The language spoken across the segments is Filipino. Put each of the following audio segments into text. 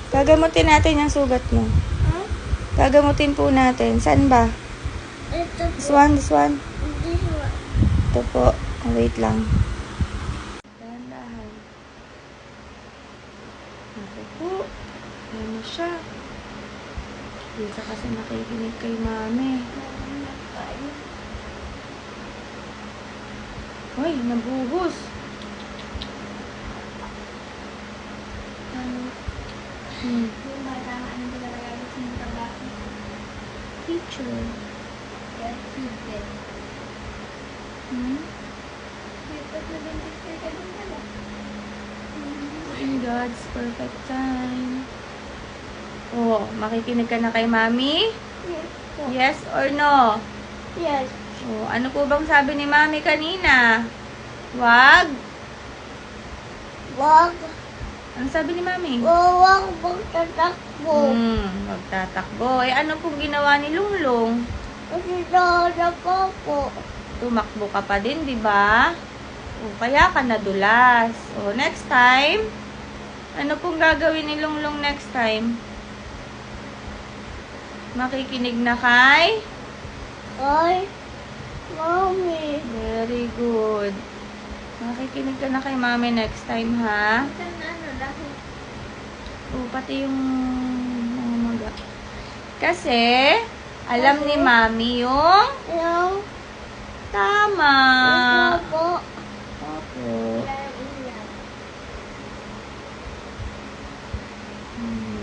Gagamutin natin yung sugat mo. Huh? Gagamutin po natin. Saan ba? Ito This po. one, this one. This one. Ito po. Oh, wait lang. Dahan-dahan. Ako po. Ayan na siya. Hindi ka kasi nakikinig kay mami. Hoy, nabuhos. Yung bata nga, ano talaga gusto mong trabaho? Teacher. Yes, teacher. Ito na dentist ka din pala. In God's perfect time. Oh, makikinig ka na kay mami? Yes po. Yes or no? Yes. Oh, ano po bang sabi ni mami kanina? Wag? Wag. Ano sabi ni mami? Wag magtatakbo. Wag tatakbo. Eh, ano pong ginawa ni Lunglong? Kasi dada pa po. Tumakbo ka pa din, di ba? O, kaya ka nadulas. O, next time, ano pong gagawin ni Lunglong next time? Makikinig na kay? Ay, Mami. Very good. Makikinig ka na kay mami next time, ha? Ano dahil? O, pati yung mga maga. Kasi, alam ni mami yung Yung tama. po. Opo.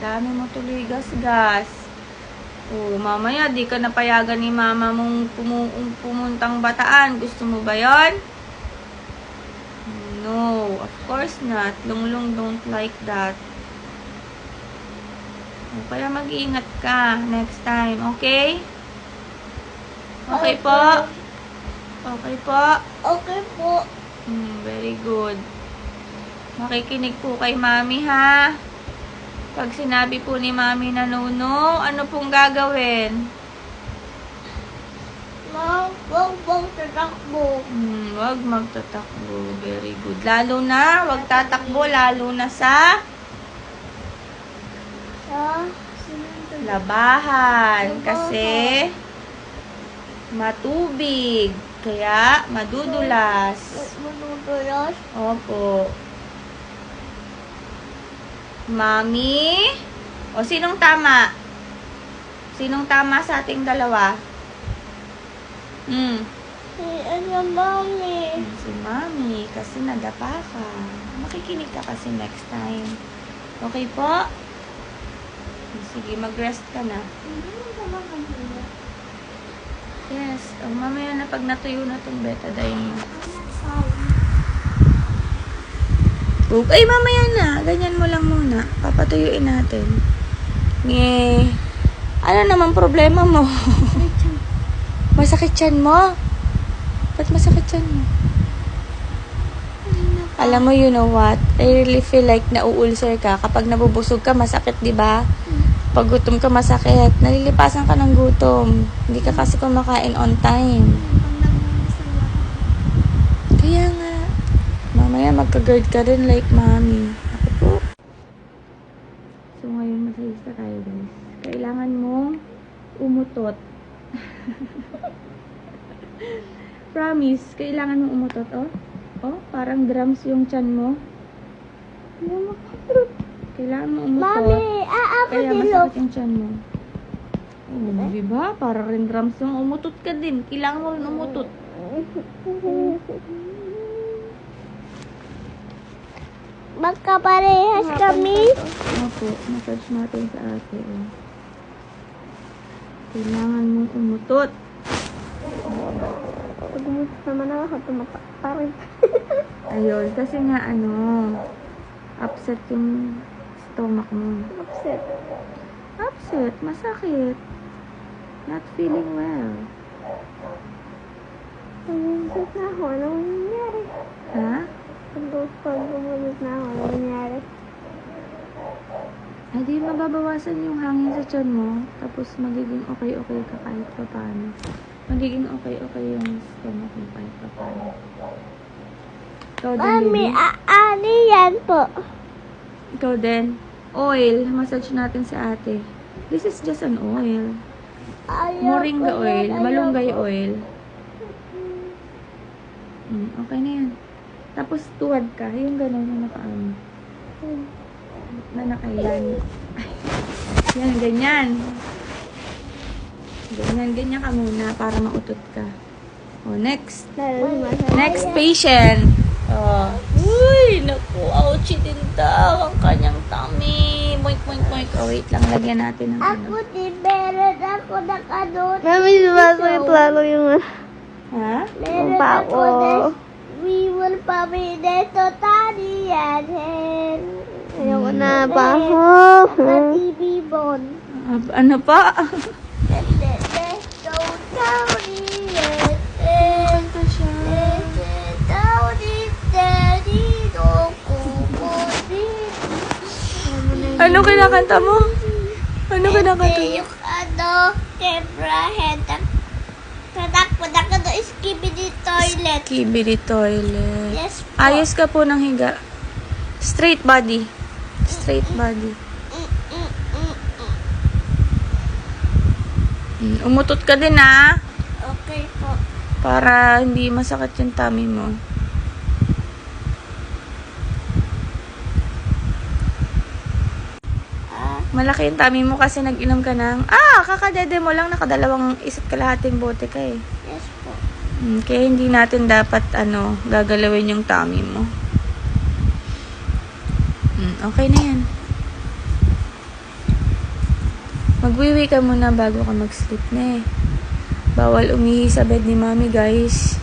Dami mo tuloy gas-gas. Oh, mamaya di ka napayagan ni mama mong pumuntang Bataan. Gusto mo ba yon? No, of course not. Lunglong don't like that. Oh, kaya mag-iingat ka next time, okay? Okay po? Okay po? Okay po. Very good. Makikinig po kay mami, ha? Pag sinabi po ni mami na no, ano pong gagawin? Ma'am, wag magtatakbo. Wag magtatakbo. Very good. Lalo na, wag tatakbo, lalo na sa Sa labahan. Kasi matubig. Kaya madudulas. manudulas. Opo. Mami? O, sinong tama? Sinong tama sa ating dalawa? Si Mami. Si Mami, kasi nadapa ka. Makikinig ka kasi next time. Okay po? Sige, mag-rest ka na. Yes. O, mamaya na pag natuyo na tong betadine mo. Ay, mamaya na. Ganyan mo lang muna. Papatuyuin natin. Nge. Ano naman problema mo? Masakit yan mo? Ba't masakit yan mo? Alam mo, you know what? I really feel like nauulcer ka. Kapag nabubusog ka, masakit, di ba? Pag gutom ka, masakit. Nalilipasan ka ng gutom. Hindi ka kasi kumakain on time. Kaya nga. Mamaya magka-guard ka rin like mami. Ako po. So, ngayon masayista tayo, guys. Kailangan mong umutot. Promise, kailangan mong umutot, oh. Oh, parang drums yung chan mo. Kailangan mong umutot. Mami, Kaya masakit yung chan mo. Oh, diba? Parang rin drums yung umutot ka din. Kailangan mo rin umutot. Magkaparehas kami. Opo, massage natin sa ate. Oh. Kailangan mong umutot. Pag umutot naman ako, tumatak pa rin. Ayun, kasi nga upset yung stomach mo. Upset. Upset, masakit. Not feeling well. Umutot na ako, anong nangyari? Ha? Pag umutot na ako, anong nangyari? Ay, di mababawasan yung hangin sa tiyan mo. Tapos magiging okay-okay ka kahit pa paano. Magiging okay-okay yung stomach mo kahit pa paano. Ikaw din, Mami, baby. Ano yan po? Ikaw din. Oil. Massage natin sa ate. This is just an oil. Moringa oil. Malunggay oil. Okay na yan. Tapos tuwad ka. Yung gano'n na nakaano. Na nakailan. Yan, ganyan. Ganyan ka muna para mautot ka. O, next. Next patient. Oh. Uy, naku, ouchie din daw ang kanyang tummy. Moink, moink, moink. Oh, wait lang, lagyan natin ng ano. Ako din, meron ako ng ano. Mami, bago yung plano yung... Ha? Meron pa ako ako. ng... We will probably neto tani yan. Ayoko na pa ako. Sa TV bon. Ano pa? Neto tani yan. Kanta siya. Ano kinakanta mo? Ano kinakanta mo? Yung ano, Kebra head. Tadak ko is skibidi toilet. Kibili toilet. Yes po. Ayos ka po ng higa. Straight body. Straight body. Umutot ka din ah. Okay po. Para hindi masakit yung tummy mo. Malaki yung tummy mo kasi nag-inom ka ng... kakadede mo lang. Nakadalawang isa't kalahating bote ka eh. Yes po. Kaya hindi natin dapat gagalawin yung tummy mo. Okay na yan. Magwiwi ka muna bago ka mag-sleep na eh. Bawal umihi sa bed ni mami guys.